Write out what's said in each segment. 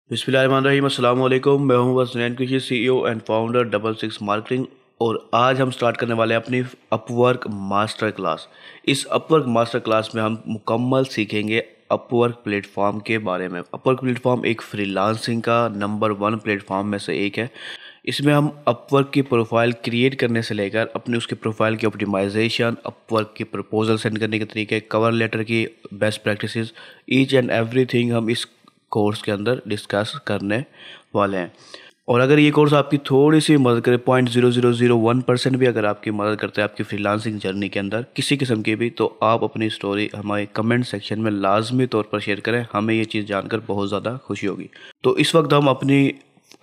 बिस्मिल्लाहिर्रहमानिर्रहीम। अस्सलाम वालेकुम। मैं हूं वसनैन कुशी, CEO एंड फाउंडर 66 मार्केटिंग। और आज हम स्टार्ट करने वाले हैं अपनी अपवर्क मास्टर क्लास। इस अपवर्क मास्टर क्लास में हम मुकम्मल सीखेंगे अपवर्क प्लेटफॉर्म के बारे में। अपवर्क प्लेटफॉर्म एक फ्रीलांसिंग का नंबर 1 प्लेटफॉर्म में से एक है। इसमें हम अपवर्क की प्रोफाइल क्रिएट करने से लेकर अपने उसके प्रोफाइल की ऑप्टिमाइजेशन, अपवर्क की प्रपोजल सेंड करने के तरीके, कवर लेटर की best practices, each and everything हम इस कोर्स के अंदर डिस्कस करने वाले हैं। और अगर ये कोर्स आपकी थोड़ी सी मदद करे, 0.0001% भी अगर आपकी मदद करता है आपकी फ्रीलांसिंग जर्नी के अंदर किसी किस्म की भी, तो आप अपनी स्टोरी हमारे कमेंट सेक्शन में लाजमी तौर पर शेयर करें। हमें ये चीज़ जानकर बहुत ज़्यादा खुशी होगी। तो इस वक्त हम अपनी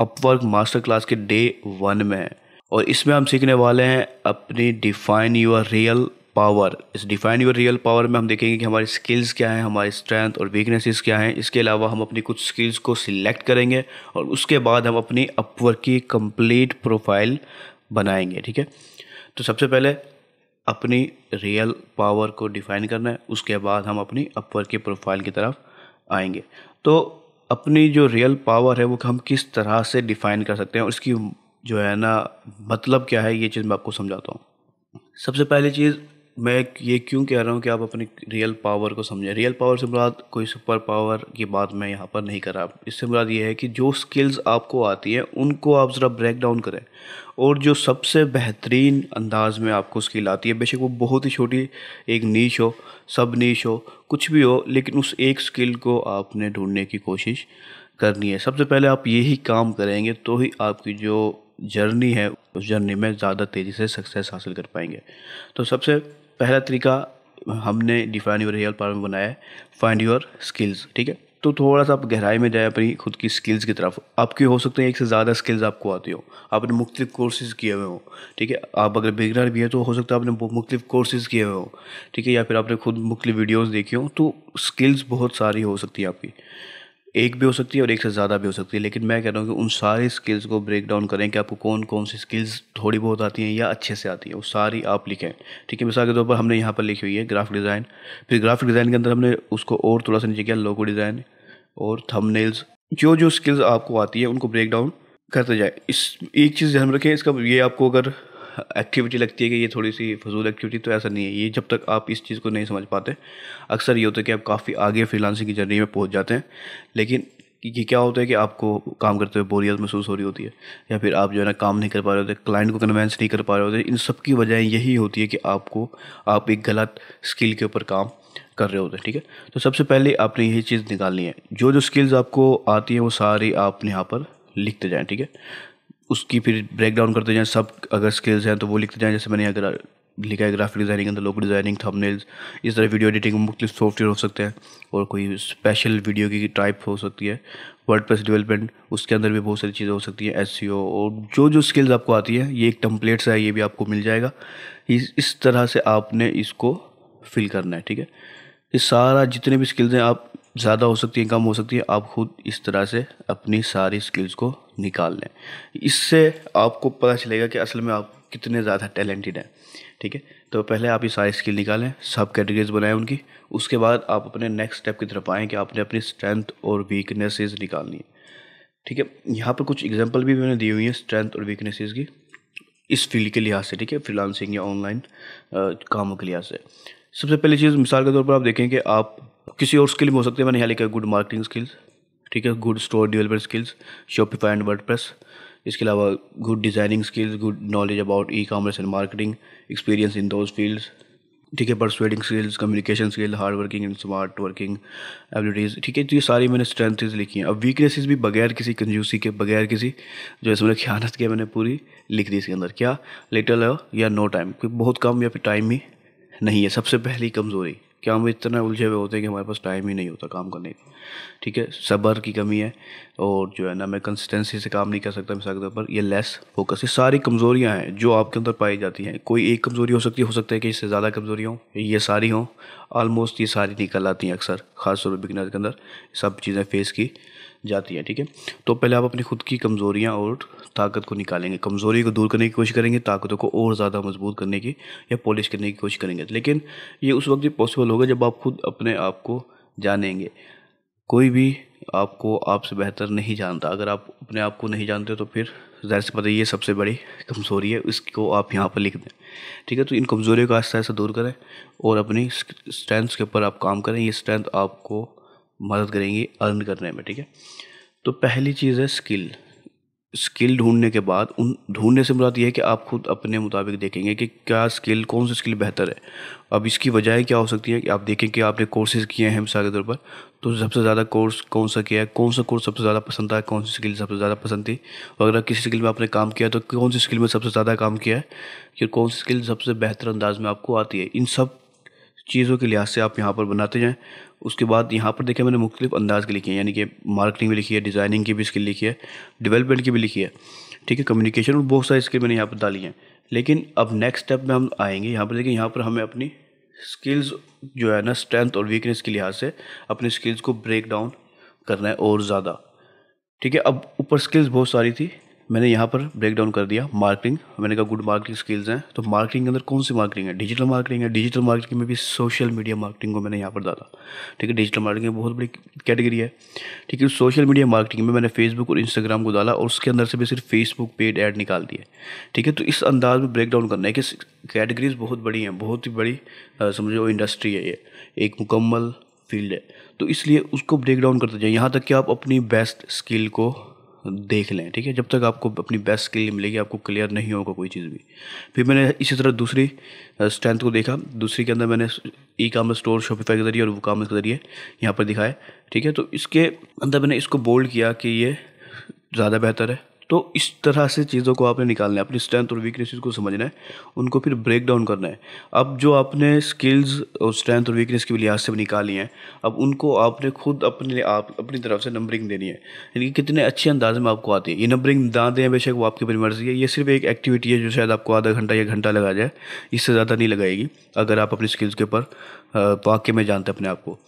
अपवर्क मास्टर क्लास के डे 1 में हैं और इसमें हम सीखने वाले हैं अपनी डिफाइन योर रियल पावर। इस डिफाइन योर रियल पावर में हम देखेंगे कि हमारी स्किल्स क्या हैं, हमारी स्ट्रेंथ और वीकनेसेस क्या हैं। इसके अलावा हम अपनी कुछ स्किल्स को सिलेक्ट करेंगे और उसके बाद हम अपनी अपवर्क की कंप्लीट प्रोफाइल बनाएंगे। ठीक है, तो सबसे पहले अपनी रियल पावर को डिफाइन करना है, उसके बाद हम अपनी अपवर्क की प्रोफाइल की तरफ आएंगे। तो अपनी जो रियल पावर है वो हम किस तरह से डिफाइन कर सकते हैं और इसकी जो है ना मतलब क्या है, ये चीज़ मैं आपको समझाता हूँ। सबसे पहली चीज़ मैं ये क्यों कह रहा हूँ कि आप अपनी रियल पावर को समझें। रियल पावर से मुराद कोई सुपर पावर की बात मैं यहाँ पर नहीं कर रहा। इससे मुराद ये है कि जो स्किल्स आपको आती हैं उनको आप ज़रा ब्रेक डाउन करें और जो सबसे बेहतरीन अंदाज में आपको स्किल आती है, बेशक वो बहुत ही छोटी एक नीश हो, सब नीश हो, कुछ भी हो, लेकिन उस एक स्किल को आपने ढूंढने की कोशिश करनी है। सबसे पहले आप यही काम करेंगे तो ही आपकी जो जर्नी है उस जर्नी में ज़्यादा तेज़ी से सक्सेस हासिल कर पाएंगे। तो सबसे पहला तरीका हमने डिफाइन योर रियल पावर में बनाया है, फाइंड योर स्किल्स। ठीक है, तो थोड़ा सा आप गहराई में जाए अपनी खुद की स्किल्स की तरफ। आपकी हो सकते हैं एक से ज़्यादा स्किल्स आपको आती हो, आपने मुख्तलिफ कोर्सेज़ किए हुए हो। ठीक है, आप अगर बिगिनर भी है तो हो सकता है आपने मुख्तलिफ कोर्सेज़ किए हुए हो। ठीक है, या फिर आपने खुद मुख्तलिफ वीडियोज़ देखी हो। तो स्किल्स बहुत सारी हो सकती है आपकी, एक भी हो सकती है और एक से ज़्यादा भी हो सकती है। लेकिन मैं कह रहा हूँ कि उन सारी स्किल्स को ब्रेक डाउन करें कि आपको कौन कौन सी स्किल्स थोड़ी बहुत आती हैं या अच्छे से आती हैं, वो सारी आप लिखें। ठीक है, मिसाल के तौर पर हमने यहाँ पर लिखी हुई है ग्राफिक डिज़ाइन। फिर ग्राफिक डिज़ाइन के अंदर हमने उसको और थोड़ा सा नीचे किया, लोगो डिज़ाइन और थंबनेल्स। जो जो स्किल्स आपको आती है उनको ब्रेक डाउन करते जाए। इस एक चीज़ ध्यान रखें, इसका ये आपको अगर एक्टिविटी लगती है कि ये थोड़ी सी फजूल एक्टिविटी, तो ऐसा नहीं है। ये जब तक आप इस चीज़ को नहीं समझ पाते, अक्सर ये होता है कि आप काफ़ी आगे फ्रीलांसिंग की जर्नी में पहुंच जाते हैं, लेकिन ये क्या होता है कि आपको काम करते हुए बोरियत महसूस हो रही होती है, या फिर आप जो है ना काम नहीं कर पा रहे होते, क्लाइंट को कन्वेंस नहीं कर पा रहे होते। इन सब की वजह यही होती है कि आप एक गलत स्किल के ऊपर काम कर रहे होते हैं। ठीक है, तो सबसे पहले आपने यही चीज़ निकालनी है। जो जो स्किल्स आपको आती हैं वो सारी आप यहाँ पर लिखते जाएँ। ठीक है, उसकी फिर ब्रेक डाउन करते जाएं। सब अगर स्किल्स हैं तो वो लिखते जाएं, जैसे मैंने अगर लिखा है ग्राफिक डिज़ाइनिंग के अंदर लोगो डिज़ाइनिंग, थंबनेल्स। इस तरह वीडियो एडिटिंग में मुख्तलिफ सॉफ्टवेयर हो सकते हैं और कोई स्पेशल वीडियो की टाइप हो सकती है। वर्डप्रेस डेवलपमेंट, उसके अंदर भी बहुत सारी चीज़ें हो सकती हैं, एसईओ। और जो जो स्किल्स आपको आती हैं, ये एक टेम्पलेट्स है, ये भी आपको मिल जाएगा। इस तरह से आपने इसको फिल करना है। ठीक है, ये सारा जितने भी स्किल्स हैं, आप ज़्यादा हो सकती है, कम हो सकती है, आप खुद इस तरह से अपनी सारी स्किल्स को निकाल लें। इससे आपको पता चलेगा कि असल में आप कितने ज़्यादा टैलेंटेड हैं। ठीक है, तो पहले आप ये सारी स्किल निकालें, सब कैटेगरीज बनाएं उनकी। उसके बाद आप अपने नेक्स्ट स्टेप की तरफ आएँ कि आपने अपनी स्ट्रेंथ और वीकनेसेस निकालनी है। ठीक है, यहाँ पर कुछ एग्जांपल भी मैंने दी हुई हैं स्ट्रेंथ और वीकनेसेस की, इस फील्ड के लिहाज से। ठीक है, फ्रीलांसिंग या ऑनलाइन कामों के लिहाज से। सबसे पहली चीज़, मिसाल के तौर पर आप देखें कि आप किसी और स्किल में हो सकते हैं। मैंने यहाँ लिखा है गुड मार्केटिंग स्किल्स। ठीक है, good store development skills, Shopify and WordPress. इसके अलावा good designing skills, good knowledge about e commerce and marketing, experience in those fields. ठीक है, persuading skills, communication skill, hard working and smart working abilities. ठीक है, तो ये सारी मैंने स्ट्रेंथेस लिखी हैं। अब वीकनेसेस भी बगैर किसी कंजूसी के, बगैर किसी जो है मैंने ख़यानत किया, मैंने पूरी लिख दी इसके अंदर। क्या, लिटिल है या नो टाइम, कोई बहुत कम या फिर टाइम ही नहीं है। सबसे पहली कमज़ोरी, क्या हम इतना उलझे हुए होते हैं कि हमारे पास टाइम ही नहीं होता काम करने का। ठीक है, सब्र की कमी है और जो है ना मैं कंसिस्टेंसी से काम नहीं कर सकता मिसाल के तौर पर, ये लेस फोकस, ये सारी कमज़ोरियां हैं जो आपके अंदर पाई जाती हैं। कोई एक कमज़ोरी हो सकता है कि इससे ज़्यादा कमज़ोरी हो, ये सारी हों, ऑलमोस्ट ये सारी निकल आती हैं अक्सर, ख़ासतौर पर बिगिनर के अंदर सब चीज़ें फेस की जाती हैं। ठीक है, तो पहले आप अपनी खुद की कमज़ोरियाँ और ताकत को निकालेंगे, कमज़ोरी को दूर करने की कोशिश करेंगे, ताकतों को और ज़्यादा मजबूत करने की या पॉलिश करने की कोशिश करेंगे। लेकिन ये उस वक्त भी पॉसिबल होगा जब आप खुद अपने आप को जानेंगे। कोई भी आपको आपसे बेहतर नहीं जानता। अगर आप अपने आप को नहीं जानते तो फिर ज़ाहिर सी बात है ये सबसे बड़ी कमज़ोरी है, इसको आप यहाँ पर लिख दें। ठीक है, तो इन कमज़ोरियों को आहिस्ता आहिस्ता दूर करें और अपनी स्ट्रेंथ्स के ऊपर आप काम करें। ये स्ट्रेंथ आपको मदद करेंगी अर्न करने में। ठीक है, तो पहली चीज़ है स्किल ढूंढने के बाद, उन ढूंढने से मुराद ये है कि आप खुद अपने मुताबिक देखेंगे कि क्या स्किल, कौन सी स्किल बेहतर है। अब इसकी वजह क्या हो सकती है कि आप देखें कि आपने कोर्सेज़ किए हैं मिसाल के तौर पर, तो सबसे ज़्यादा कोर्स कौन सा किया है, कौन सा कोर्स सबसे ज़्यादा पसंद आया, कौन सी स्किल सबसे ज़्यादा पसंद थी। और अगर किसी स्किल में आपने काम किया तो कौन सी स्किल में सबसे ज़्यादा काम किया है, कि कौन सी स्किल सबसे बेहतर अंदाज में आपको आती है। इन सब चीज़ों के लिहाज से आप यहाँ पर बनाते जाएँ। उसके बाद यहाँ पर देखिए मैंने मुख्तलिफ अंदाज की लिखी है, यानी कि मार्केटिंग भी लिखी है, डिज़ाइनिंग की भी स्किल लिखी है, डेवलपमेंट की भी लिखी है। ठीक है, कम्युनिकेशन और बहुत सारी स्किल मैंने यहाँ पर डाली हैं। लेकिन अब नेक्स्ट स्टेप में हम आएंगे। यहाँ पर देखिए, यहाँ पर हमें अपनी स्किल्स जो है ना, स्ट्रेंथ और वीकनेस के लिहाज से अपनी स्किल्स को ब्रेक डाउन करना है और ज़्यादा। ठीक है, अब ऊपर स्किल्स बहुत सारी थी, मैंने यहाँ पर ब्रेक डाउन कर दिया। मार्केटिंग, मैंने कहा गुड मार्केटिंग स्किल्स हैं, तो मार्केटिंग के अंदर कौन सी मार्केटिंग है, डिजिटल मार्केटिंग है। डिजिटल मार्केटिंग में भी सोशल मीडिया मार्केटिंग को मैंने यहाँ पर डाला। ठीक है, डिजिटल मार्केटिंग में बहुत बड़ी कैटेगरी है। ठीक है, सोशल मीडिया मार्केटिंग में मैंने फेसबुक और इंस्टाग्राम को डाला और उसके अंदर से भी सिर्फ फेसबुक पेड ऐड निकाल दिए। ठीक है, तो इस अंदाज में ब्रेक डाउन करना है कि कैटेगरीज बहुत बड़ी हैं, बहुत ही बड़ी समझो इंडस्ट्री है, ये एक मुकम्मल फील्ड है। तो इसलिए उसको ब्रेक डाउन करते जाए यहाँ तक कि आप अपनी बेस्ट स्किल को देख लें। ठीक है, जब तक आपको अपनी बेस्ट स्किल मिलेगी आपको क्लियर नहीं होगा कोई चीज़ भी। फिर मैंने इसी तरह दूसरी स्ट्रेंथ को देखा। दूसरी के अंदर मैंने ई कॉमर्स स्टोर शॉपिफाई के जरिए और वो कॉमर्स के जरिए यहाँ पर दिखाया। ठीक है, तो इसके अंदर मैंने इसको बोल्ड किया कि ये ज़्यादा बेहतर है। तो इस तरह से चीज़ों को आपने निकालना है, अपनी स्ट्रेंथ और वीकनेसेस को समझना है, उनको फिर ब्रेक डाउन करना है। अब जो आपने स्किल्स और स्ट्रेंथ और वीकनेस के लिहाज से निकाली हैं, अब उनको आपने खुद अपनी तरफ से नंबरिंग देनी है, यानी कि कितने अच्छे अंदाज में आपको आती है। ये नंबरिंग ना दें बेशक, वो आपकी अपनी मर्जी है। ये सिर्फ एक एक्टिविटी है जो शायद आपको आधा घंटा या घंटा लगा जाए, इससे ज़्यादा नहीं लगाएगी अगर आप अपनी स्किल्स के ऊपर वाकई में जानते हैं अपने आप को।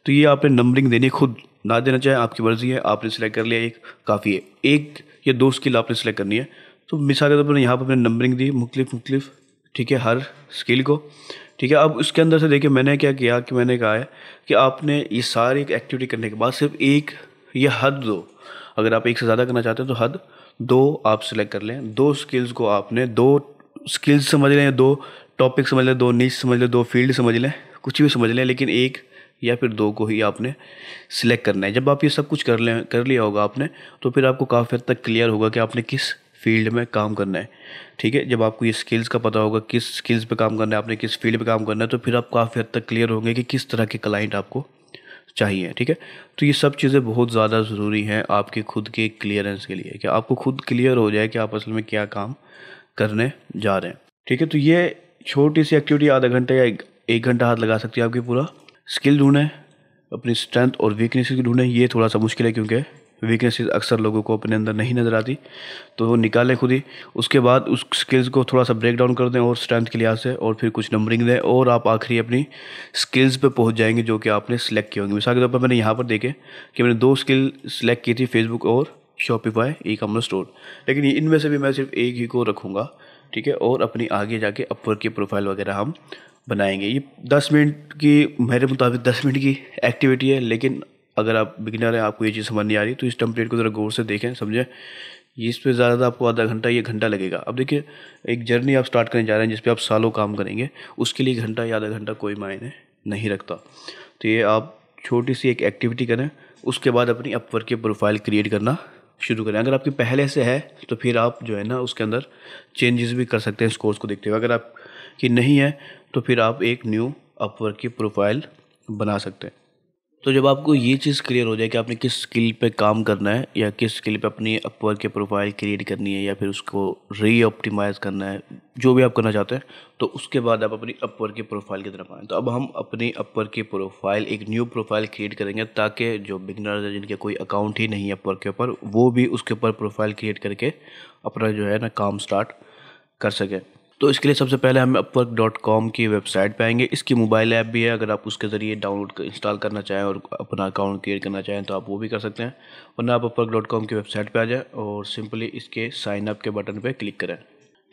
तो ये आपने नंबरिंग देनी, खुद ना देना चाहे आपकी मर्जी है। आपने सिलेक्ट कर लिया, एक काफ़ी है, एक या दो स्किल आपने सेलेक्ट करनी है। तो मिसाल के तौर पर यहाँ पर मैंने नंबरिंग दी मुख्तलिफ। ठीक है, हर स्किल को। ठीक है, अब उसके अंदर से देखिए मैंने क्या किया कि मैंने कहा है कि आपने ये सारी एक्टिविटी करने के बाद सिर्फ एक या हद दो, अगर आप एक से ज़्यादा करना चाहते हैं तो हद दो आप सिलेक्ट कर लें। दो स्किल्स को आपने, दो स्किल्स समझ लें, दो टॉपिक समझ लें, दो नीच समझ लें, दो फील्ड समझ लें, कुछ भी समझ लें, लेकिन एक या फिर दो को ही आपने सिलेक्ट करना है। जब आप ये सब कुछ कर लिया होगा आपने, तो फिर आपको काफ़ी हद तक क्लियर होगा कि आपने किस फील्ड में काम करना है। ठीक है, जब आपको ये स्किल्स का पता होगा किस स्किल्स पे काम करना है, आपने किस फील्ड पे काम करना है, तो फिर आप काफ़ी हद तक क्लियर होंगे कि किस तरह के क्लाइंट आपको चाहिए। ठीक है, तो ये सब चीज़ें बहुत ज़्यादा ज़रूरी हैं आपके खुद के क्लियरेंस के लिए, कि आपको खुद क्लियर हो जाए कि आप असल में क्या काम करने जा रहे हैं। ठीक है, तो ये छोटी सी एक्टिविटी आधा घंटा या एक घंटा हाथ लगा सकती है आपकी। पूरा स्किल ढूंढें, अपनी स्ट्रेंथ और वीकनेसेस की ढूंढें। ये थोड़ा सा मुश्किल है क्योंकि वीकनेसेस अक्सर लोगों को अपने अंदर नहीं नज़र आती, तो वो निकालें खुद ही। उसके बाद उस स्किल्स को थोड़ा सा ब्रेक डाउन कर दें और स्ट्रेंथ के लिहाज से, और फिर कुछ नंबरिंग दें, और आप आखिरी अपनी स्किल्स पे पहुंच जाएंगे जो कि आपने सेलेक्ट की होंगी। मिसाल के तौर पर मैंने यहाँ पर देखे कि मैंने दो स्किल सेलेक्ट की थी, फेसबुक और शॉपिफाई ई कॉमर्स स्टोर, लेकिन इनमें से भी मैं सिर्फ एक ही को रखूँगा। ठीक है, और अपनी आगे जाके अपवर्क की प्रोफाइल वगैरह हम बनाएंगे। ये 10 मिनट की, मेरे मुताबिक 10 मिनट की एक्टिविटी है, लेकिन अगर आप बिगिनर हैं, आपको ये चीज़ समझ नहीं आ रही, तो इस टेम्पलेट को ज़रा गौर से देखें, समझें। इस पे ज़्यादा आपको आधा घंटा या घंटा लगेगा। अब देखिए, एक जर्नी आप स्टार्ट करने जा रहे हैं जिस पे आप सालों काम करेंगे, उसके लिए घंटा या आधा घंटा कोई मायने नहीं रखता। तो ये आप छोटी सी एक एक्टिविटी करें, उसके बाद अपनी अपवर्क की प्रोफाइल क्रिएट करना शुरू करें। अगर आपकी पहले से है तो फिर आप जो है ना उसके अंदर चेंजेस भी कर सकते हैं इस कोर्स को देखते हुए। अगर आपकी नहीं है तो फिर आप एक न्यू अपवर्क की प्रोफाइल बना सकते हैं। तो जब आपको ये चीज़ क्लियर हो जाए कि आपने किस स्किल पे काम करना है, या किस स्किल पे अपनी अपवर्क की प्रोफाइल क्रिएट करनी है, या फिर उसको री ऑप्टिमाइज़ करना है, जो भी आप करना चाहते हैं, तो उसके बाद आप अपनी अपवर्क की प्रोफाइल की तरफ आएँ। तो अब हम अपनी अपवर्क की प्रोफाइल, एक न्यू प्रोफाइल क्रिएट करेंगे, ताकि जो बिगनर्स हैं जिनके कोई अकाउंट ही नहीं है अपवर्क के ऊपर, वो भी उसके ऊपर प्रोफाइल क्रिएट करके अपना जो है ना काम स्टार्ट कर सकें। तो इसके लिए सबसे पहले हम upwork.com की वेबसाइट पे आएंगे। इसकी मोबाइल ऐप भी है, अगर आप उसके ज़रिए डाउनलोड इंस्टॉल करना चाहें और अपना अकाउंट क्रिएट करना चाहें तो आप वो भी कर सकते हैं, वरना आप upwork.com की वेबसाइट पे आ जाएं और सिंपली इसके साइन अप के बटन पे क्लिक करें।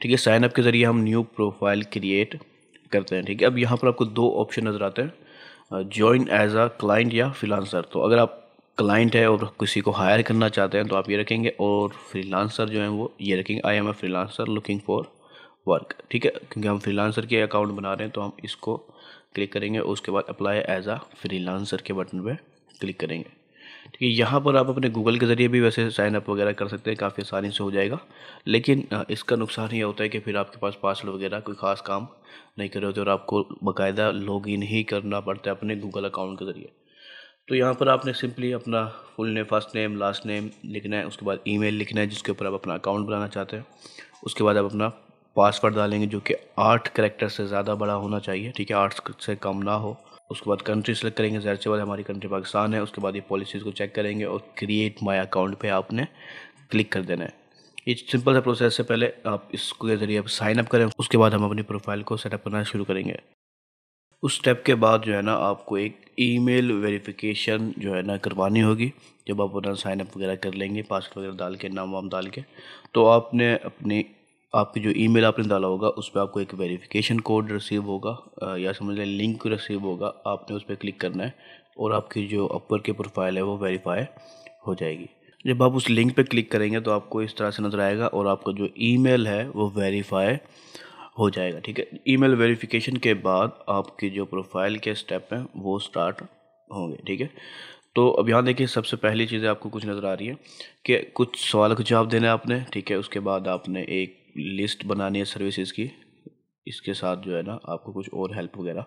ठीक है, साइन अप के ज़रिए हम न्यू प्रोफाइल क्रिएट करते हैं। ठीक है, अब यहाँ पर आपको दो ऑप्शन नज़र आते हैं, ज्वाइन एज अ क्लाइंट या फ्रीलांसर। तो अगर आप क्लाइंट है और किसी को हायर करना चाहते हैं तो आप ये रखेंगे, और फ्रीलांसर जो है वो ये रखेंगे, I am a freelancer looking for work. ठीक है, क्योंकि हम फ्रीलांसर के अकाउंट बना रहे हैं तो हम इसको क्लिक करेंगे, उसके बाद अप्लाई एज आ फ्रीलांसर के बटन पे क्लिक करेंगे। ठीक है, यहाँ पर आप अपने गूगल के ज़रिए भी वैसे साइन अप वगैरह कर सकते हैं, काफ़ी आसानी से हो जाएगा। लेकिन इसका नुकसान ये होता है कि फिर आपके पास पासवर्ड वगैरह कोई ख़ास काम नहीं कर रहे होते और आपको बाकायदा लॉगिन ही करना पड़ता है अपने गूगल अकाउंट के ज़रिए। तो यहाँ पर आपने सिंपली अपना full name, first name, last name लिखना है, उसके बाद ईमेल लिखना है जिसके ऊपर आप अपना अकाउंट बनाना चाहते हैं। उसके बाद आप अपना पासवर्ड डालेंगे जो कि 8 कैरेक्टर से ज़्यादा बड़ा होना चाहिए। ठीक है, 8 से कम ना हो। उसके बाद कंट्री सेलेक्ट करेंगे, ज़ाहिर सी बात हमारी कंट्री पाकिस्तान है। उसके बाद ये पॉलिसीज़ को चेक करेंगे और क्रिएट माई अकाउंट पे आपने क्लिक कर देना है। ये सिंपल सा प्रोसेस है, पहले आप इसके ज़रिए आप साइन अप करें, उसके बाद हम अपनी प्रोफाइल को सेटअप करना शुरू करेंगे। उस स्टेप के बाद जो है ना आपको एक ईमेल वेरिफिकेशन जो है ना करवानी होगी। जब आप अपना साइन अप वगैरह कर लेंगे, पासवर्ड वगैरह डाल के, नाम वाम डाल के, तो आपने आपकी जो ईमेल आपने डाला होगा उस पर आपको एक वेरिफिकेशन कोड रिसीव होगा, या समझ लें लिंक रिसीव होगा। आपने उस पर क्लिक करना है और आपकी जो अपवर्क की प्रोफाइल है वो वेरीफाई हो जाएगी। जब आप उस लिंक पे क्लिक करेंगे तो आपको इस तरह से नज़र आएगा और आपका जो ईमेल है वो वेरीफाई हो जाएगा। ठीक है, ईमेल वेरिफिकेशन के बाद आपकी जो प्रोफाइल के स्टेप हैं वो स्टार्ट होंगे। ठीक है, तो अब यहाँ देखिए, सबसे पहली चीज़ें आपको कुछ नज़र आ रही है कि कुछ सवालों का जवाब देना है आपने। ठीक है, उसके बाद आपने एक लिस्ट बनानी है सर्विसेज की, इसके साथ जो है ना आपको कुछ और हेल्प वगैरह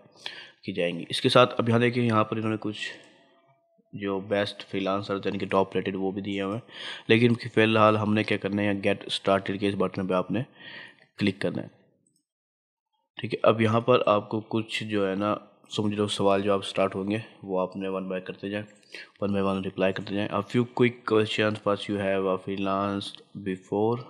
की जाएंगी इसके साथ। अब यहाँ देखिए, यहाँ पर इन्होंने कुछ जो बेस्ट फ्रीलांसर यानी कि टॉप रेटेड वो भी दिए हुए हैं, लेकिन फ़िलहाल हमने क्या करना है, गेट स्टार्टेड के इस बटन पर आपने क्लिक करना है। ठीक है, अब यहाँ पर आपको कुछ जो है ना समझ लो सवाल जवाब स्टार्ट होंगे, वो आपने वन बाय करते जाएं, वन बाय वन रिप्लाई करते जाएं। A few quick question first, you have a freelanced before.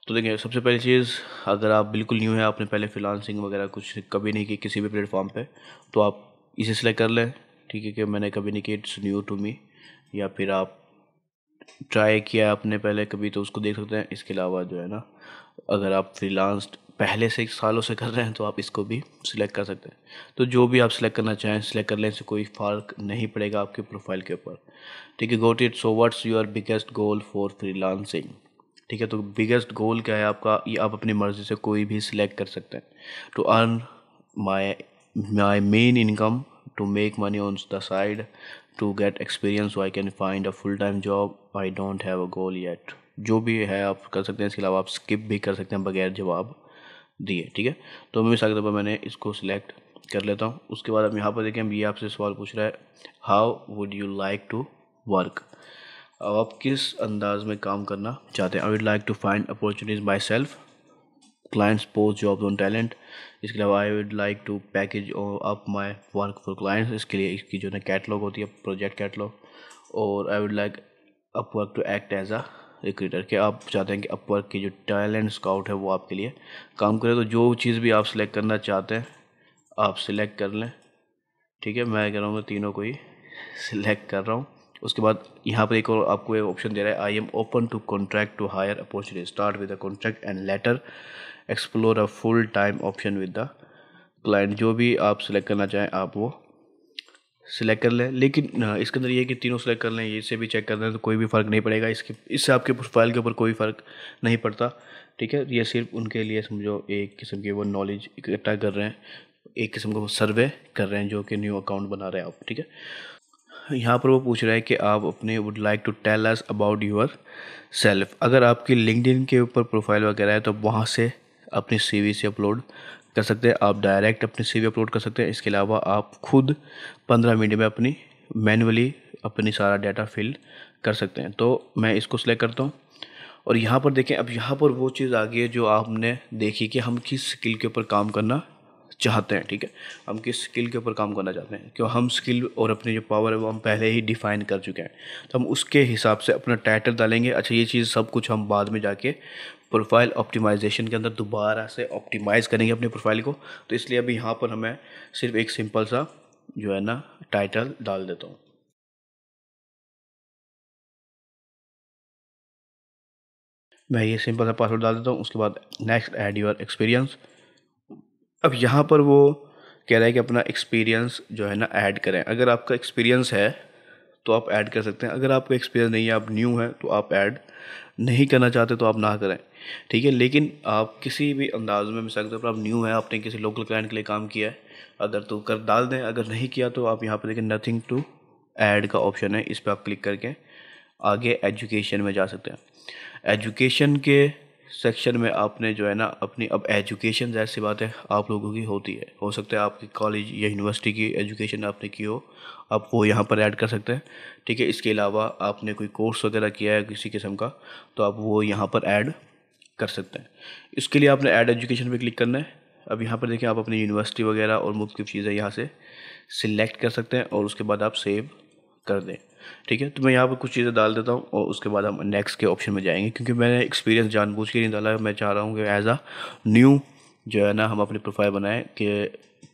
तो देखिए, सबसे पहली चीज़, अगर आप बिल्कुल न्यू हैं, आपने पहले फ्रीलांसिंग वगैरह कुछ कभी नहीं की किसी भी प्लेटफॉर्म पे, तो आप इसे सिलेक्ट कर लें। ठीक है, कि मैंने कभी नहीं की, इट्स न्यू टू मी, या फिर आप ट्राई किया आपने पहले कभी तो उसको देख सकते हैं। इसके अलावा जो है ना, अगर आप फ्रीलांस्ड पहले से सालों से कर रहे हैं तो आप इसको भी सिलेक्ट कर सकते हैं। तो जो भी आप सिलेक्ट करना चाहें सिलेक्ट कर लें, इससे कोई फ़र्क नहीं पड़ेगा आपके प्रोफाइल के ऊपर। ठीक है, got it. So what's your biggest goal for freelancing. ठीक है, तो बिगेस्ट गोल क्या है आपका, ये आप अपनी मर्ज़ी से कोई भी सिलेक्ट कर सकते हैं। To earn my my main income, to make money on the side, to get experience, so I can find a full time job, I don't have a goal yet. जो भी है आप कर सकते हैं, इसके अलावा आप स्किप भी कर सकते हैं बगैर जवाब दिए। ठीक है, तो मैं मिसाल के तौर पर मैंने इसको सिलेक्ट कर लेता हूँ। उसके बाद अब यहाँ पर देखें, ये आपसे सवाल पूछ रहा है, how would you like to work. अब आप किस अंदाज में काम करना चाहते हैं। I would like to find opportunities myself, clients post jobs on talent. इसके अलावा I would like to package up my work for clients, इसके लिए इसकी जो है कैटलॉग होती है, प्रोजेक्ट कैटलॉग। और I would like Upwork to act as a recruiter, कि आप चाहते हैं कि अपवर्क की जो टैलेंट स्काउट है वो आपके लिए काम करे। तो जो चीज़ भी आप सिलेक्ट करना चाहते हैं आप सिलेक्ट कर लें। ठीक है, मैं कह रहा हूँ मैं तीनों को ही सिलेक्ट कर रहा हूँ। उसके बाद यहाँ पर एक और आपको एक ऑप्शन दे रहा है, I am open to contract to hire opportunity, start with a contract and later explore a full time option with the client. जो भी आप सिलेक्ट करना चाहें आप वो सिलेक्ट कर लें। लेकिन इसके अंदर ये है कि तीनों सेलेक्ट कर लें, इसे भी चेक कर लें तो कोई भी फ़र्क नहीं पड़ेगा, इससे आपके प्रोफाइल के ऊपर कोई फ़र्क नहीं पड़ता। ठीक है, ये सिर्फ उनके लिए समझो एक किस्म की वो नॉलेज इकट्ठा कर रहे हैं, एक किस्म का वो सर्वे कर रहे हैं जो कि न्यू अकाउंट बना रहे हैं आप। ठीक है, यहाँ पर वो पूछ रहा है कि आप अपने would like to tell us about yourself. अगर आपकी लिंक्डइन के ऊपर प्रोफाइल वगैरह है तो वहाँ से अपनी सीवी से अपलोड कर सकते हैं, आप डायरेक्ट अपनी सीवी अपलोड कर सकते हैं। इसके अलावा आप खुद 15 मिनट में अपनी मैनुअली अपनी सारा डाटा फिल कर सकते हैं। तो मैं इसको सिलेक्ट करता हूँ और यहाँ पर देखें, अब यहाँ पर वो चीज़ आ गई है जो आपने देखी कि हम किस स्किल के ऊपर काम करना चाहते हैं। ठीक है, हम किस स्किल के ऊपर काम करना चाहते हैं, क्यों हम स्किल और अपनी जो पावर है वो हम पहले ही डिफ़ाइन कर चुके हैं, तो हम उसके हिसाब से अपना टाइटल डालेंगे। अच्छा, ये चीज़ सब कुछ हम बाद में जाके प्रोफाइल ऑप्टिमाइजेशन के अंदर दोबारा से ऑप्टिमाइज़ करेंगे अपने प्रोफाइल को। तो इसलिए अभी यहाँ पर हमें सिर्फ एक सिंपल सा जो है ना टाइटल डाल देता हूँ। मैं ये सिंपल सा पासवर्ड डाल देता हूँ। उसके बाद नेक्स्ट ऐड योर एक्सपीरियंस। अब यहाँ पर वो कह रहा है कि अपना एक्सपीरियंस जो है ना ऐड करें। अगर आपका एक्सपीरियंस है तो आप ऐड कर सकते हैं। अगर आपको एक्सपीरियंस नहीं है, आप न्यू हैं, तो आप ऐड नहीं करना चाहते तो आप ना करें, ठीक है। लेकिन आप किसी भी अंदाज में मिसाल के तौर पर आप न्यू हैं, आपने किसी लोकल क्लाइंट के लिए काम किया है, अगर तो कर डाल दें, अगर नहीं किया तो आप यहाँ पर देखिए नथिंग टू ऐड का ऑप्शन है, इस पर आप क्लिक करके आगे एजुकेशन में जा सकते हैं। एजुकेशन के सेक्शन में आपने जो है ना अपनी, अब एजुकेशन जैसी बात है आप लोगों की होती है, हो सकता है आपकी कॉलेज या यूनिवर्सिटी की एजुकेशन आपने की हो, आप वो यहाँ पर ऐड कर सकते हैं, ठीक है। इसके अलावा आपने कोई कोर्स वगैरह किया है किसी किस्म का, तो आप वो यहाँ पर ऐड कर सकते हैं। इसके लिए आपने ऐड एजुकेशन पे क्लिक करना है। अब यहाँ पर देखिए आप अपनी यूनिवर्सिटी वगैरह और मुख्तलिफ चीज़ें यहाँ से सिलेक्ट कर सकते हैं और उसके बाद आप सेव कर दें, ठीक है। तो मैं यहाँ पर कुछ चीज़ें डाल देता हूँ और उसके बाद हम नेक्स्ट के ऑप्शन में जाएंगे, क्योंकि मैंने एक्सपीरियंस जानबूझ के नहीं डाला, मैं चाह रहा हूँ कि एज अ न्यू जो है ना हम अपनी प्रोफाइल बनाएं कि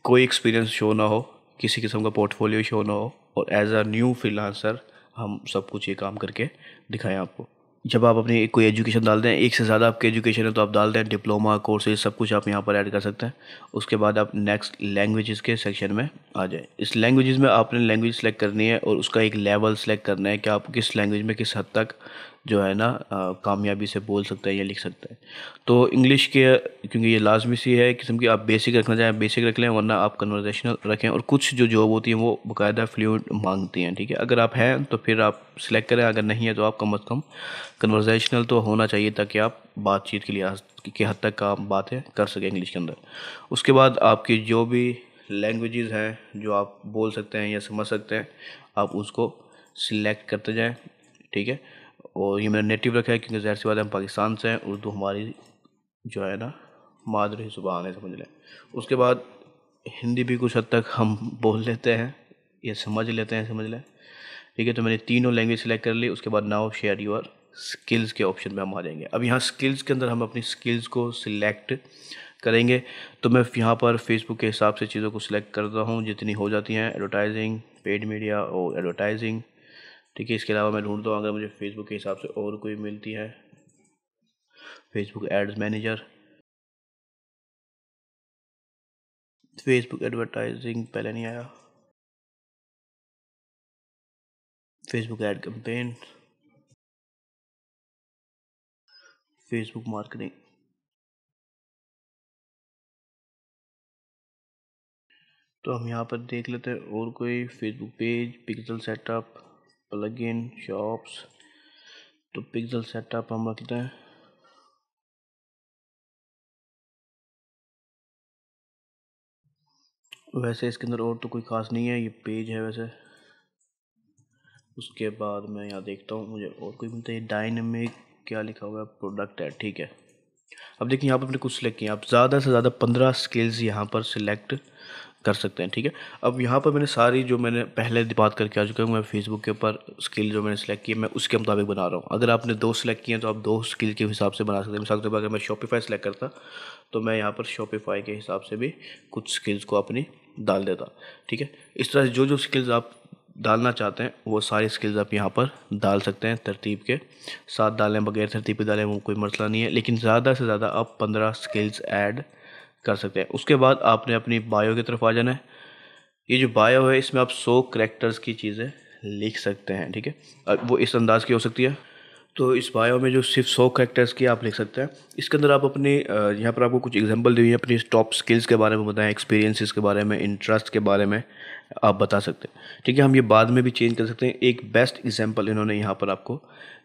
कोई एक्सपीरियंस शो ना हो, किसी किस्म का पोर्टफोलियो शो ना हो, और एज अ न्यू फ्रीलांसर हम सब कुछ ये काम करके दिखाएं आपको। जब आप अपनी कोई एजुकेशन डाल दें, एक से ज़्यादा आपकी एजुकेशन है तो आप डाल दें, डिप्लोमा कोर्सेज सब कुछ आप यहाँ पर ऐड कर सकते हैं। उसके बाद आप नेक्स्ट लैंग्वेजेस के सेक्शन में आ जाए। इस लैंग्वेजेस में आपने लैंग्वेज सेलेक्ट करनी है और उसका एक लेवल सेलेक्ट करना है कि आप किस लैंग्वेज में किस हद तक जो है ना कामयाबी से बोल सकते हैं या लिख सकते हैं। तो इंग्लिश के, क्योंकि ये लाजमी सी है किस्म की, आप बेसिक रखना चाहें बेसिक रख लें, वरना आप कन्वर्सेशनल रखें। और कुछ जो जॉब होती है वो बाकायदा फ्लूएंट मांगती हैं, ठीक है। अगर आप हैं तो फिर आप सिलेक्ट करें, अगर नहीं है तो आप कम अज़ कम कन्वर्सेशनल तो होना चाहिए, ताकि आप बातचीत के लिए की हद तक आप बातें कर सकें इंग्लिश के अंदर। उसके बाद आपकी जो भी लैंग्वेजेस हैं जो आप बोल सकते हैं या समझ सकते हैं, आप उसको सिलेक्ट करते जाएं, ठीक है। और ये मेरा नेटिव रखा है क्योंकि ज़ाहिर सी बात है हम पाकिस्तान से हैं, उर्दू हमारी जो है ना मादरी ज़ुबान है, समझ लें। उसके बाद हिंदी भी कुछ हद तक हम बोल लेते हैं या समझ लेते हैं, समझ लें, ठीक है। तो मैंने तीनों लैंग्वेज सेलेक्ट कर ली। उसके बाद नाउ शेयर योर स्किल्स के ऑप्शन में हम आ जाएंगे। अब यहाँ स्किल्स के अंदर हम अपनी स्किल्स को सिलेक्ट करेंगे। तो मैं यहाँ पर फेसबुक के हिसाब से चीज़ों को सिलेक्ट करता हूँ जितनी हो जाती हैं, एडवर्टाइजिंग, पेड मीडिया और एडवर्टाइजिंग, ठीक है। इसके अलावा मैं ढूंढता हूँ अगर मुझे फेसबुक के हिसाब से और कोई मिलती है, Facebook ads manager, Facebook advertising पहले नहीं आया, Facebook ad campaign, Facebook marketing. तो हम यहाँ पर देख लेते हैं और कोई Facebook page, pixel setup, plugin, shops. तो पिक्सल सेटअप हम रखते हैं। वैसे इसके अंदर और तो कोई ख़ास नहीं है, ये पेज है वैसे। उसके बाद मैं यहाँ देखता हूँ मुझे और कोई मिलता है, डायनेमिक क्या लिखा हुआ है, प्रोडक्ट है, ठीक है। अब देखिए यहाँ पर मैंने कुछ सिलेक्ट किया, आप ज़्यादा से ज़्यादा 15 स्किल्स यहाँ पर सिलेक्ट कर सकते हैं, ठीक है। अब यहाँ पर मैंने सारी जो मैंने पहले बात करके आ चुका हूँ, मैं फेसबुक के ऊपर स्किल जो मैंने सेलेक्ट की है मैं उसके मुताबिक बना रहा हूँ। अगर आपने 2 सिलेक्ट किए हैं तो आप 2 स्किल के हिसाब से बना सकते हैं। मिसाल के तौर पर अगर मैं शॉपिफाई सेलेक्ट करता तो मैं यहाँ पर शॉपिफाई के हिसाब से भी कुछ स्किल्स को अपनी डाल देता, ठीक है। इस तरह से जो जो स्किल्स आप डालना चाहते हैं वो सारी स्किल्स आप यहाँ पर डाल सकते हैं, तरतीब के साथ डालें, बगैर तरतीब के डालें वो कोई मसला नहीं है, लेकिन ज़्यादा से ज़्यादा आप 15 स्किल्स ऐड कर सकते हैं। उसके बाद आपने अपनी बायो की तरफ आ जाना है। ये जो बायो है इसमें आप 100 करैक्टर्स की चीज़ें लिख सकते हैं, ठीक है। अब वो इस अंदाज़ की हो सकती है। तो इस बायो में जो सिर्फ 100 कैरेक्टर्स की आप लिख सकते हैं। इसके अंदर आप अपने यहाँ पर आपको कुछ एग्जांपल दी हुई है, अपनी टॉप स्किल्स के बारे में बताएं, एक्सपीरियंसेस के बारे में, इंटरेस्ट के बारे में आप बता सकते हैं, ठीक है। हम ये बाद में भी चेंज कर सकते हैं। एक बेस्ट एग्जांपल इन्होंने यहाँ पर आपको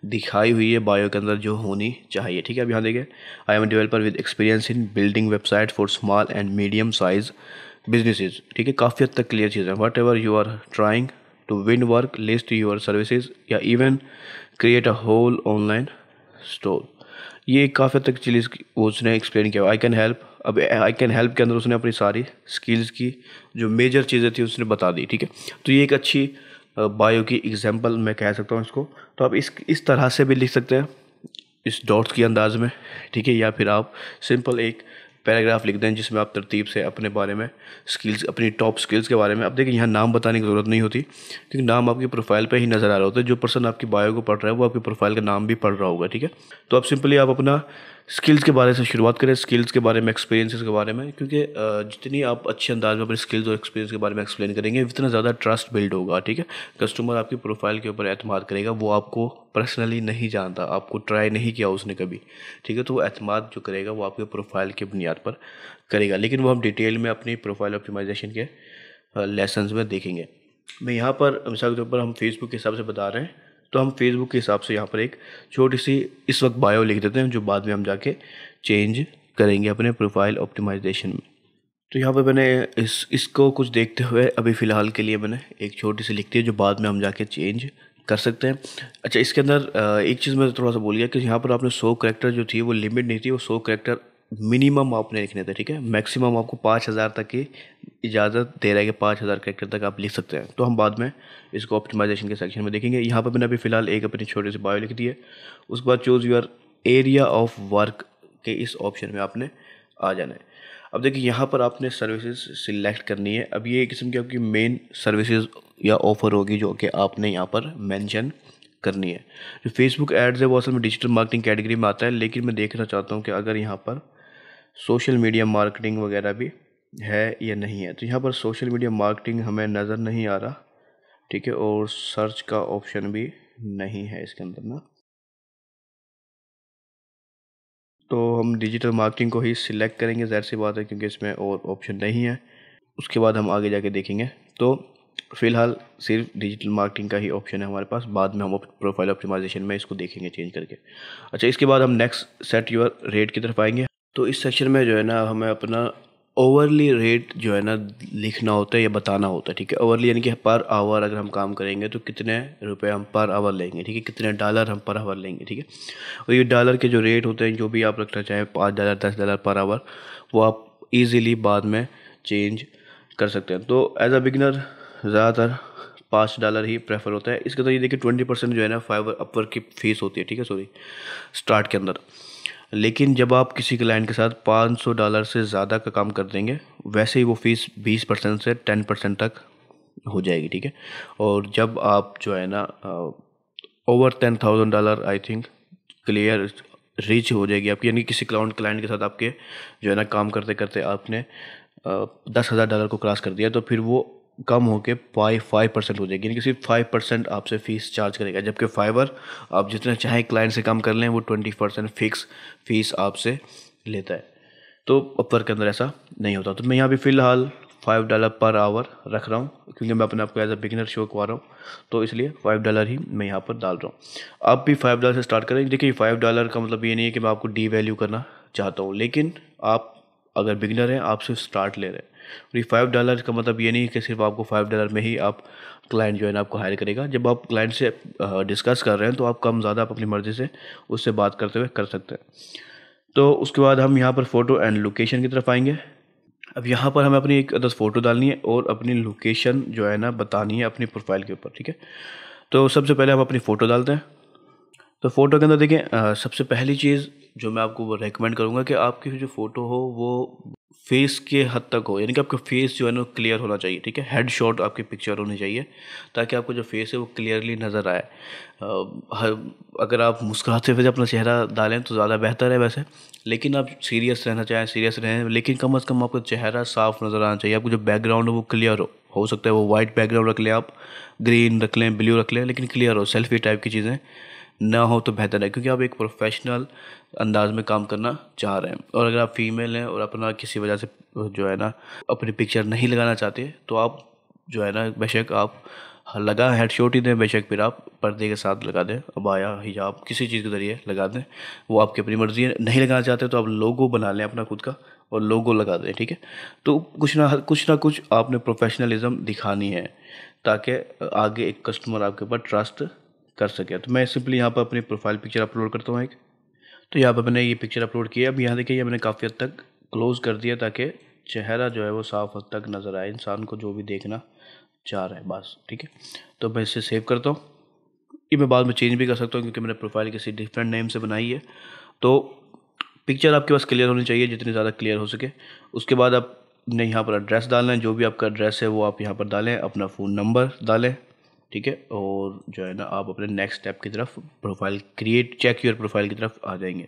दिखाई हुई है बायो के अंदर जो होनी चाहिए, ठीक है। अब यहाँ देखिए, I am a developer with experience in building website for small and medium size businesses, ठीक है। काफ़ी हद तक क्लियर चीज़ है। Whatever you are trying to win work, list your services या even create a whole online store. ये काफ़ी हद तक चीज़ उसने एक्सप्लेन किया। आई कैन हेल्प, अब आई कैन हेल्प के अंदर उसने अपनी सारी स्किल्स की जो मेजर चीज़ें थी उसने बता दी, ठीक है। तो ये एक अच्छी बायो की एग्जांपल मैं कह सकता हूँ इसको। तो आप इस तरह से भी लिख सकते हैं, इस डॉट्स की अंदाज में, ठीक है। या फिर आप सिंपल एक पैराग्राफ लिख दें जिसमें आप तरतीब से अपने बारे में स्किल्स, अपनी टॉप स्किल्स के बारे में। अब देखिए यहाँ नाम बताने की ज़रूरत नहीं होती क्योंकि नाम आपकी प्रोफाइल पे ही नज़र आ रहा होता है। जो पर्सन आपकी बायो को पढ़ रहा है वो आपकी प्रोफाइल का नाम भी पढ़ रहा होगा, ठीक है। तो आप सिंपली आप अपना स्किल्स के बारे से शुरुआत करें, स्किल्स के बारे में, एक्सपीरियंसेस के बारे में, क्योंकि जितनी आप अच्छे अंदाज में अपने स्किल्स और एक्सपीरियंस के बारे में एक्सप्लेन करेंगे उतना ज़्यादा ट्रस्ट बिल्ड होगा। ठीक है, कस्टमर आपकी प्रोफाइल के ऊपर एतमाद करेगा। वो आपको पर्सनली नहीं जानता, आपको ट्राई नहीं किया उसने कभी। ठीक है, तो वो एतमाद जो करेगा वो आपके प्रोफाइल की बुनियाद पर करेगा, लेकिन वो हम डिटेल में अपनी प्रोफाइल ऑप्टिमाइजेशन के लेसन्स में देखेंगे। मैं यहाँ पर मिसाल के तौर पर हम फेसबुक के हिसाब से बता रहे हैं, तो हम फेसबुक के हिसाब से यहाँ पर एक छोटी सी इस वक्त बायो लिख देते हैं, जो बाद में हम जाके चेंज करेंगे अपने प्रोफाइल ऑप्टिमाइजेशन में। तो यहाँ पे मैंने इसको कुछ देखते हुए अभी फ़िलहाल के लिए मैंने एक छोटी सी लिख दी है, जो बाद में हम जाके चेंज कर सकते हैं। अच्छा, इसके अंदर एक चीज़ मैं थोड़ा सा भूल गया कि यहाँ पर आपने 100 करैक्टर जो थी वो लिमिट नहीं थी, वो 100 करैक्टर मिनिमम आपने लिखने थे। ठीक है, मैक्सिमम आपको 5000 तक की इजाज़त दे रहा है कि 5000 करैक्टर तक आप लिख सकते हैं। तो हम बाद में इसको ऑप्टिमाइजेशन के सेक्शन में देखेंगे। यहाँ पर मैंने अभी फ़िलहाल एक अपनी छोटी सी बायो लिख दी है। उसके बाद choose your area of work के इस ऑप्शन में आपने आ जाना है। अब देखिए, यहाँ पर आपने सर्विसेज सिलेक्ट करनी है। अब ये एक किस्म की आपकी मेन सर्विसेज या ऑफ़र होगी जो कि आपने यहाँ पर मेंशन करनी है। जो फेसबुक एड्स है वो असल में डिजिटल मार्केटिंग कैटेगरी में आता है, लेकिन मैं देखना चाहता हूँ कि अगर यहाँ पर सोशल मीडिया मार्केटिंग वगैरह भी है या नहीं है। तो यहाँ पर सोशल मीडिया मार्केटिंग हमें नज़र नहीं आ रहा। ठीक है, और सर्च का ऑप्शन भी नहीं है इसके अंदर ना, तो हम डिजिटल मार्केटिंग को ही सिलेक्ट करेंगे, ज़ाहिर सी बात है, क्योंकि इसमें और ऑप्शन नहीं है। उसके बाद हम आगे जाके देखेंगे। तो फ़िलहाल सिर्फ डिजिटल मार्केटिंग का ही ऑप्शन है हमारे पास, बाद में हम प्रोफाइल ऑप्टिमाइजेशन में इसको देखेंगे चेंज करके। अच्छा, इसके बाद हम नेक्स्ट सेट योर रेट की तरफ आएंगे। तो इस सेक्शन में जो है ना हमें अपना ओवरली रेट जो है ना लिखना होता है या बताना होता है। ठीक है, ओवरली यानी कि पर आवर अगर हम काम करेंगे तो कितने रुपए हम पर आवर लेंगे। ठीक है, कितने डॉलर हम पर आवर लेंगे। ठीक है, और ये डॉलर के जो रेट होते हैं, जो भी आप रखना चाहें, $5 $10 पर आवर, वो आप इजीली बाद में चेंज कर सकते हैं। तो एज अ बिगिनर ज़्यादातर $5 ही प्रेफर होता है। इसके अंदर ये देखिए 20% जो है ना फाइवर अपवर्क की फ़ीस होती है। ठीक है, सॉरी, स्टार्ट के अंदर। लेकिन जब आप किसी क्लाइंट के साथ $500 से ज़्यादा का काम कर देंगे, वैसे ही वो फ़ीस 20% से 10% तक हो जाएगी। ठीक है, और जब आप जो है ना over $10,000 I think clear reach हो जाएगी आपकी, यानी किसी क्लाइंट के साथ आपके जो है ना काम करते करते आपने $10,000 को क्रॉस कर दिया, तो फिर वो कम होके 5% हो जाएगी, यानी कि सिर्फ 5% आपसे फ़ीस चार्ज करेगा। जबकि फाइवर आप जितना चाहे क्लाइंट से काम कर लें, वो 20% फिक्स फ़ीस आपसे लेता है। तो अपवर्क के अंदर ऐसा नहीं होता। तो मैं यहाँ भी फ़िलहाल $5 पर आवर रख रहा हूँ, क्योंकि मैं अपने आपको एज अ बिगिनर शो करवा रहा हूँ, तो इसलिए $5 ही मैं यहाँ पर डाल रहा हूँ। आप भी $5 से स्टार्ट करें। देखिए, $5 का मतलब ये नहीं है कि मैं आपको डी वैल्यू करना चाहता हूँ, लेकिन आप अगर बिगिनर हैं, आप सिर्फ स्टार्ट ले रहे हैं। और ये $5 का मतलब ये नहीं कि सिर्फ आपको $5 में ही आप क्लाइंट जो है ना आपको हायर करेगा। जब आप क्लाइंट से डिस्कस कर रहे हैं तो आप कम ज़्यादा आप अपनी मर्ज़ी से उससे बात करते हुए कर सकते हैं। तो उसके बाद हम यहाँ पर फ़ोटो एंड लोकेशन की तरफ आएंगे। अब यहाँ पर हमें अपनी एक 10 फ़ोटो डालनी है और अपनी लोकेशन जो है ना बतानी है अपनी प्रोफाइल के ऊपर। ठीक है, तो सबसे पहले हम अपनी फ़ोटो डालते हैं। तो फ़ोटो के अंदर देखें, सबसे पहली चीज़ जो मैं आपको वो रेकमेंड करूँगा कि आपकी जो फ़ोटो हो वो फेस के हद तक हो, यानी कि आपका फेस जो है ना क्लियर होना चाहिए। ठीक है, हेड शॉट आपकी पिक्चर होनी चाहिए, ताकि आपको जो फेस है वो क्लियरली नज़र आए। अगर आप मुस्कुराते हुए अपना चेहरा डालें तो ज़्यादा बेहतर है वैसे, लेकिन आप सीरियस रहना चाहें सीरियस रहें, लेकिन कम से कम आपका चेहरा साफ़ नज़र आना चाहिए। आपको जो बैकग्राउंड है वो क्लियर हो सकता है वो वाइट बैकग्राउंड रख लें, आप ग्रीन रख लें, ब्लू रख लें, लेकिन क्लियर हो, सेल्फी टाइप की चीज़ें ना हो तो बेहतर है, क्योंकि आप एक प्रोफेशनल अंदाज में काम करना चाह रहे हैं। और अगर आप फीमेल हैं और अपना किसी वजह से जो है ना अपनी पिक्चर नहीं लगाना चाहते, तो आप जो है ना बेशक आप लगा हेड शॉट ही दें, बेशक फिर आप पर्दे के साथ लगा दें, अबाया हिजाब किसी चीज़ के ज़रिए लगा दें, वो आपकी अपनी मर्ज़ी है। नहीं लगाना चाहते तो आप लोगो बना लें अपना खुद का और लोगो लगा दें। ठीक है, तो कुछ ना कुछ आपने प्रोफेशनलिज्म दिखानी है, ताकि आगे एक कस्टमर आपके ऊपर ट्रस्ट कर सके। तो मैं सिंपली यहाँ पर अपनी प्रोफाइल पिक्चर अपलोड करता हूँ एक। तो यहाँ पर मैंने ये पिक्चर अपलोड किया। अब यहाँ देखिए, ये मैंने काफ़ी हद तक क्लोज़ कर दिया, ताकि चेहरा जो है वो साफ हद तक नज़र आए इंसान को, जो भी देखना चाह रहा है बस। ठीक है, तो मैं इसे सेव करता हूँ। ये मैं बाद में चेंज भी कर सकता हूँ, क्योंकि मैंने प्रोफाइल किसी डिफरेंट नेम से बनाई है। तो पिक्चर आपके पास क्लियर होनी चाहिए, जितनी ज़्यादा क्लियर हो सके। उसके बाद आपने यहाँ पर एड्रेस डालना है, जो भी आपका एड्रेस है वो आप यहाँ पर डालें, अपना फ़ोन नंबर डालें। ठीक है, और जो है ना आप अपने नेक्स्ट स्टेप की तरफ profile create check your profile की तरफ आ जाएंगे।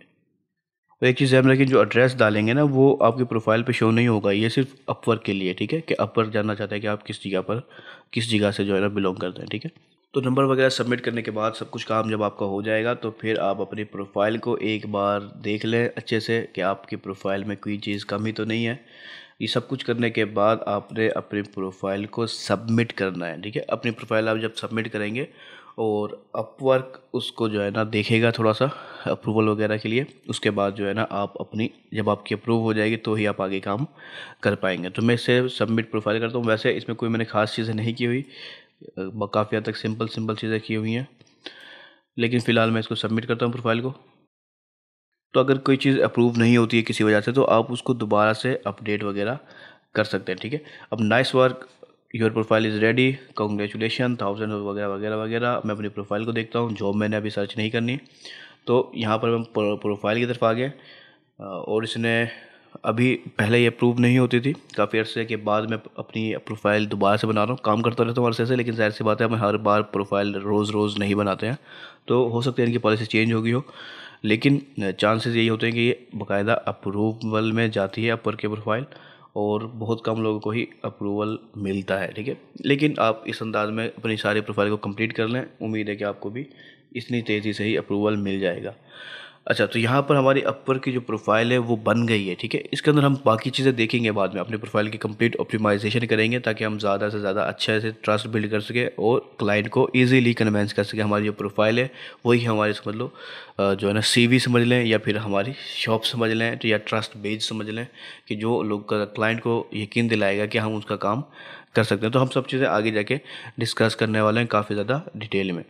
और एक चीज़ ध्यान रखें, जो एड्रेस डालेंगे ना वो आपकी प्रोफाइल पे शो नहीं होगा, ये सिर्फ अपवर्क के लिए, ठीक है, कि अपवर्क जानना चाहता है कि आप किस जगह से जो है ना बिलोंग करते हैं, ठीक है। तो नंबर वगैरह सबमिट करने के बाद सब कुछ काम जब आपका हो जाएगा तो फिर आप अपनी प्रोफाइल को एक बार देख लें अच्छे से कि आपकी प्रोफाइल में कोई चीज़ कमी तो नहीं है। ये सब कुछ करने के बाद आपने अपनी प्रोफाइल को सबमिट करना है, ठीक है। अपनी प्रोफाइल आप जब सबमिट करेंगे और अपवर्क उसको जो है ना देखेगा थोड़ा सा अप्रूवल वगैरह के लिए, उसके बाद जो है ना आप अपनी जब आपकी अप्रूव हो जाएगी तो ही आप आगे काम कर पाएंगे। तो मैं इसे सबमिट प्रोफाइल करता हूँ। वैसे इसमें कोई मैंने ख़ास चीज़ें नहीं की हुई, काफ़ी हद तक सिंपल चीज़ें की हुई हैं, लेकिन फ़िलहाल मैं इसको सबमिट करता हूँ प्रोफाइल को। तो अगर कोई चीज़ अप्रूव नहीं होती है किसी वजह से तो आप उसको दोबारा से अपडेट वगैरह कर सकते हैं, ठीक है। अब nice work, your profile is ready, congratulation 1000 वगैरह वगैरह वगैरह। मैं अपनी प्रोफाइल को देखता हूँ, जॉब मैंने अभी सर्च नहीं करनी, तो यहाँ पर मैं प्रोफाइल की तरफ आ गया। और इसने अभी पहले ये अप्रूव नहीं होती थी, काफ़ी अर्से के बाद मैं अपनी प्रोफाइल दोबारा से बना रहा हूँ। काम करता रहता हूँ अरसे से, लेकिन ज़ाहिर सी बात है मैं हर बार प्रोफाइल रोज़ नहीं बनाते हैं, तो हो सकता है इनकी पॉलिसी चेंज हो गई हो, लेकिन चांसेस यही होते हैं कि ये बाकायदा अप्रूवल में जाती है अपवर्क की प्रोफाइल, और बहुत कम लोगों को ही अप्रूवल मिलता है, ठीक है। लेकिन आप इस अंदाज में अपनी सारी प्रोफाइल को कंप्लीट कर लें, उम्मीद है कि आपको भी इतनी तेज़ी से ही अप्रूवल मिल जाएगा। अच्छा, तो यहाँ पर हमारी अपवर्क की जो प्रोफाइल है वो बन गई है, ठीक है। इसके अंदर हम बाकी चीज़ें देखेंगे बाद में, अपनी प्रोफाइल की कंप्लीट ऑप्टिमाइजेशन करेंगे ताकि हम ज़्यादा से ज़्यादा अच्छे से ट्रस्ट बिल्ड कर सकें और क्लाइंट को इजीली कन्वेंस कर सकें। हमारी जो प्रोफाइल है वही हमारी समझ लो जो है ना CV समझ लें, या फिर हमारी शॉप समझ लें, तो या ट्रस्ट बेस समझ लें, कि जो लोग क्लाइंट को यकीन दिलाएगा कि हम उसका काम कर सकते हैं। तो हम सब चीज़ें आगे जाके डिस्कस करने वाले हैं काफ़ी ज़्यादा डिटेल में।